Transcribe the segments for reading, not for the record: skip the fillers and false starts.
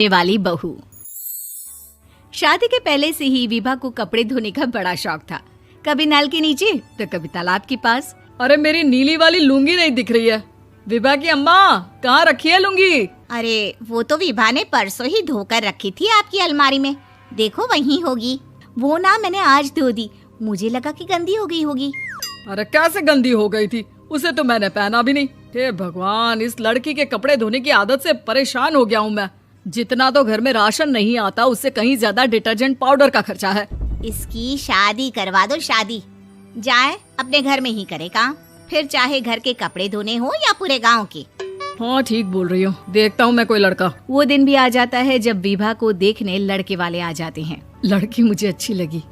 वाली बहू। शादी के पहले से ही विभा को कपड़े धोने का बड़ा शौक था। कभी नल के नीचे तो कभी तालाब के पास। अरे मेरी नीली वाली लुंगी नहीं दिख रही है। विभा की अम्मा, कहाँ रखी है लुंगी? अरे वो तो विभा ने परसों ही धोकर रखी थी आपकी अलमारी में, देखो वहीं होगी। वो ना मैंने आज धो दी, मुझे लगा कि गंदी हो गई होगी। अरे कैसे गंदी हो गई थी? उसे तो मैंने पहना भी नहीं। हे भगवान, इस लड़की के कपड़े धोने की आदत से परेशान हो गया हूँ मैं। जितना तो घर में राशन नहीं आता, उससे कहीं ज्यादा डिटर्जेंट पाउडर का खर्चा है। इसकी शादी करवा दो, शादी जाए अपने घर में ही करे काम, फिर चाहे घर के कपड़े धोने हो या पूरे गांव के। हाँ ठीक बोल रही हो, देखता हूँ मैं कोई लड़का। वो दिन भी आ जाता है जब विभा को देखने लड़के वाले आ जाते हैं। लड़की मुझे अच्छी लगी।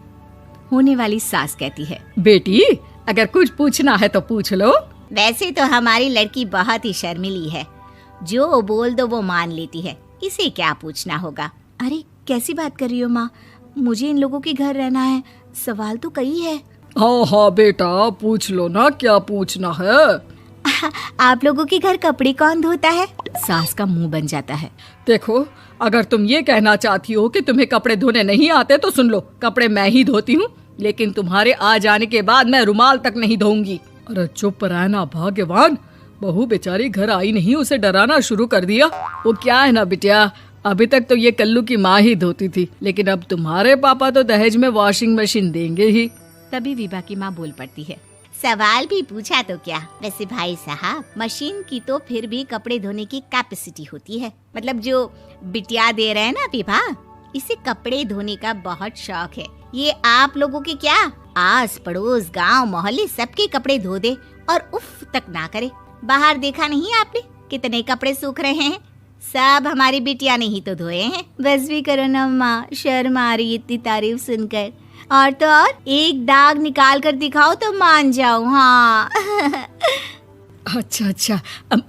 होने वाली सास कहती है, बेटी अगर कुछ पूछना है तो पूछ लो। वैसे तो हमारी लड़की बहुत ही शर्मीली है, जो बोल दो वो मान लेती है, इसे क्या पूछना होगा। अरे कैसी बात कर रही हो माँ, मुझे इन लोगों के घर रहना है, सवाल तो कई है। हाँ हाँ बेटा, पूछ लो ना, क्या पूछना है। आप लोगों के घर कपड़े कौन धोता है? सास का मुंह बन जाता है। देखो, अगर तुम ये कहना चाहती हो कि तुम्हें कपड़े धोने नहीं आते तो सुन लो, कपड़े मैं ही धोती हूँ, लेकिन तुम्हारे आ जाने के बाद मैं रुमाल तक नहीं धोऊंगी। अरे चुप रहना भाग्यवान, बहू बेचारी घर आई नहीं, उसे डराना शुरू कर दिया। वो क्या है ना बिटिया, अभी तक तो ये कल्लू की माँ ही धोती थी, लेकिन अब तुम्हारे पापा तो दहेज में वॉशिंग मशीन देंगे ही। तभी विभा की माँ बोल पड़ती है, सवाल भी पूछा तो क्या। वैसे भाई साहब, मशीन की तो फिर भी कपड़े धोने की कैपेसिटी होती है। मतलब जो बिटिया दे रहे हैं ना विभा, इसे कपड़े धोने का बहुत शौक है। ये आप लोगों के क्या, आस पड़ोस गांव मोहल्ले सबके कपड़े धो दे और उफ तक ना करे। बाहर देखा नहीं आपने कितने कपड़े सूख रहे हैं? सब हमारी बिटिया ने ही तो धोए हैं। बस भी करो ना माँ, शर्म आ रही इतनी तारीफ सुनकर। और तो और एक दाग निकाल कर दिखाओ तो मान जाओ। हाँ अच्छा,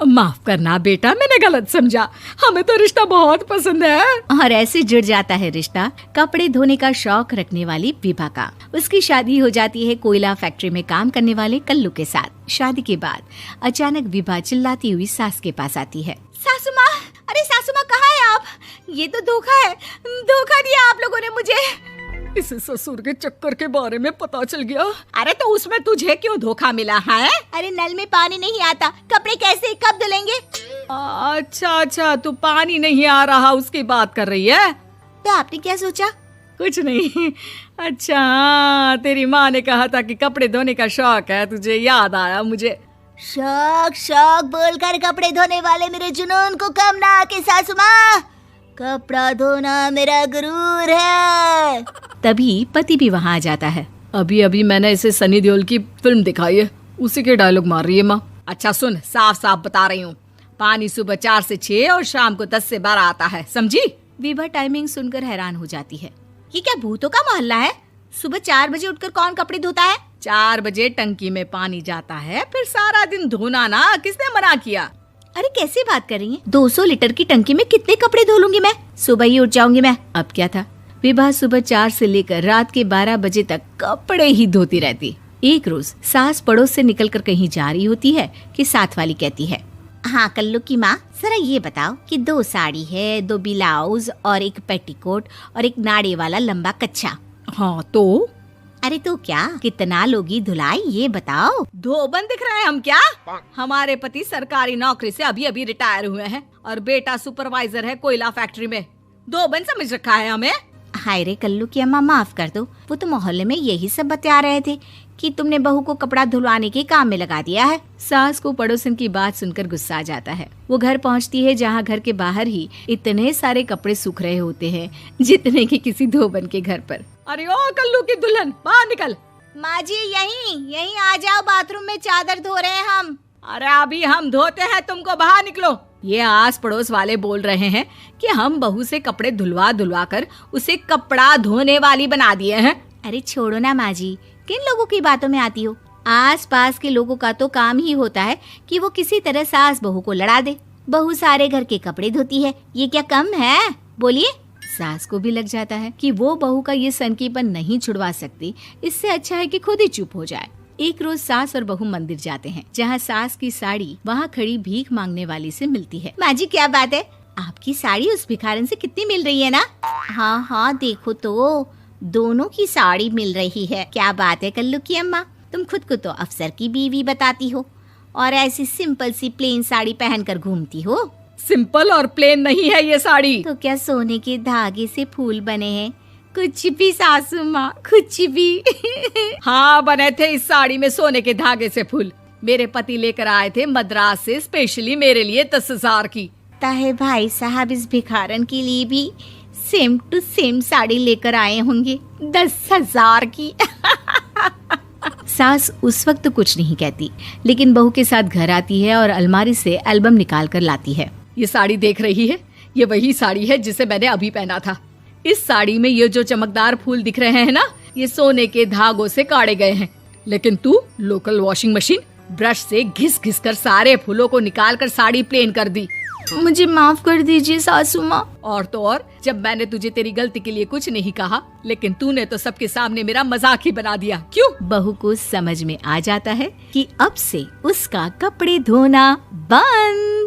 माफ करना बेटा, मैंने गलत समझा। हमें तो रिश्ता बहुत पसंद है। और ऐसे जुड़ जाता है रिश्ता कपड़े धोने का शौक रखने वाली विभा का। उसकी शादी हो जाती है कोयला फैक्ट्री में काम करने वाले कल्लू के साथ। शादी के बाद अचानक विभा चिल्लाती हुई सास के पास आती है। सासू माँ, अरे सासू माँ कहाँ है आप? ये तो धोखा है, धोखा दिया आप लोगों ने मुझे। इसे ससुर के चक्कर के बारे में पता चल गया। अरे तो उसमें तुझे क्यों धोखा मिला है? अरे नल में पानी नहीं आता, कपड़े कैसे कब धुलेंगे? अच्छा, तू पानी नहीं आ रहा उसकी बात कर रही है। तो आपने क्या सोचा? कुछ नहीं। अच्छा, तेरी माँ ने कहा था कि कपड़े धोने का शौक है तुझे, याद आया मुझे। शौक बोलकर कपड़े धोने वाले मेरे जुनून को कम ना आके सासू माँ, कपड़ा धोना मेरा गुरूर है। तभी पति भी वहाँ आ जाता है। अभी मैंने इसे सनी देओल की फिल्म दिखाई है, उसी के डायलॉग मार रही है माँ। अच्छा सुन, साफ बता रही हूँ, पानी सुबह 4 से 6 और शाम को 10 से 12 आता है, समझी? विभा टाइमिंग सुनकर हैरान हो जाती है। ये क्या भूतों का मोहल्ला है? सुबह 4 बजे उठकर कौन कपड़े धोता है? 4 बजे टंकी में पानी जाता है, फिर सारा दिन धोना ना, किसने मना किया? अरे कैसी बात कर रही हैं? 200 लीटर की टंकी में कितने कपड़े धो लूंगी मैं, सुबह ही उठ जाऊंगी मैं। अब क्या था, विभा सुबह 4 से लेकर रात के 12 बजे तक कपड़े ही धोती रहती। एक रोज सास पड़ोस से निकलकर कहीं जा रही होती है कि साथ वाली कहती है, हाँ कल्लू की माँ, जरा ये बताओ कि 2 साड़ी है, 2 ब्लाउज और एक पेटीकोट और एक नाड़े वाला लंबा कच्छा। हाँ तो? अरे तो क्या, कितना लोगी धुलाई ये बताओ। धोबन दिख रहे हैं हम क्या? हमारे पति सरकारी नौकरी से अभी रिटायर हुए हैं और बेटा सुपरवाइजर है कोयला फैक्ट्री में। धोबन समझ रखा है हमें। हाय रे कल्लू की अम्मा, माफ कर दो, वो तो मोहल्ले में यही सब बता रहे थे कि तुमने बहू को कपड़ा धुलवाने के काम में लगा दिया है। सास को पड़ोसन की बात सुनकर गुस्सा आ जाता है। वो घर पहुंचती है जहां घर के बाहर ही इतने सारे कपड़े सूख रहे होते हैं जितने कि किसी धोबन के घर पर। अरे ओ कल्लू की दुल्हन, बाहर निकल। माँ जी यहीं आ जाओ, बाथरूम में चादर धो रहे हैं हम। अरे अभी हम धोते हैं, तुमको बाहर निकलो। ये आस पड़ोस वाले बोल रहे हैं कि हम बहू से कपड़े धुलवा कर उसे कपड़ा धोने वाली बना दिए हैं। अरे छोड़ो ना माँ जी, किन लोगों की बातों में आती हो? आस पास के लोगों का तो काम ही होता है कि वो किसी तरह सास बहू को लड़ा दे। बहू सारे घर के कपड़े धोती है, ये क्या कम है? बोलिए। सास को भी लग जाता है कि वो बहू का ये सनकीपन नहीं छुड़वा सकती, इससे अच्छा है कि खुद ही चुप हो जाए। एक रोज सास और बहू मंदिर जाते हैं, जहाँ सास की साड़ी वहाँ खड़ी भीख मांगने वाली से मिलती है। माँ जी क्या बात है, आपकी साड़ी उस भिखारन से कितनी मिल रही है ना? हाँ हाँ देखो तो, दोनों की साड़ी मिल रही है। क्या बात है कल्लू की अम्मा, तुम खुद को तो अफसर की बीवी बताती हो और ऐसी सिंपल सी प्लेन साड़ी पहनकर घूमती हो। सिंपल और प्लेन नहीं है ये साड़ी। तो क्या सोने के धागे से फूल बने हैं? कुछ भी सासू माँ, कुछ भी। हाँ बने थे इस साड़ी में सोने के धागे से फूल। मेरे पति लेकर आए थे मद्रास से स्पेशली मेरे लिए 10,000 की। ताहे भाई साहब इस भिखारन के लिए भी सेम टू सेम साड़ी लेकर आए होंगे 10,000 की। सास उस वक्त तो कुछ नहीं कहती, लेकिन बहू के साथ घर आती है और अलमारी से एल्बम निकाल कर लाती है। ये साड़ी देख रही है, ये वही साड़ी है जिसे मैंने अभी पहना था। इस साड़ी में ये जो चमकदार फूल दिख रहे हैं ना, ये सोने के धागों से काढ़े गए हैं। लेकिन तू लोकल वॉशिंग मशीन ब्रश से घिस घिस कर सारे फूलों को निकाल कर साड़ी प्लेन कर दी। मुझे माफ कर दीजिए सासू माँ। और तो और, जब मैंने तुझे तेरी गलती के लिए कुछ नहीं कहा, लेकिन तूने तो सबके सामने मेरा मजाक ही बना दिया। क्यों? बहू को समझ में आ जाता है कि अब से उसका कपड़े धोना बंद।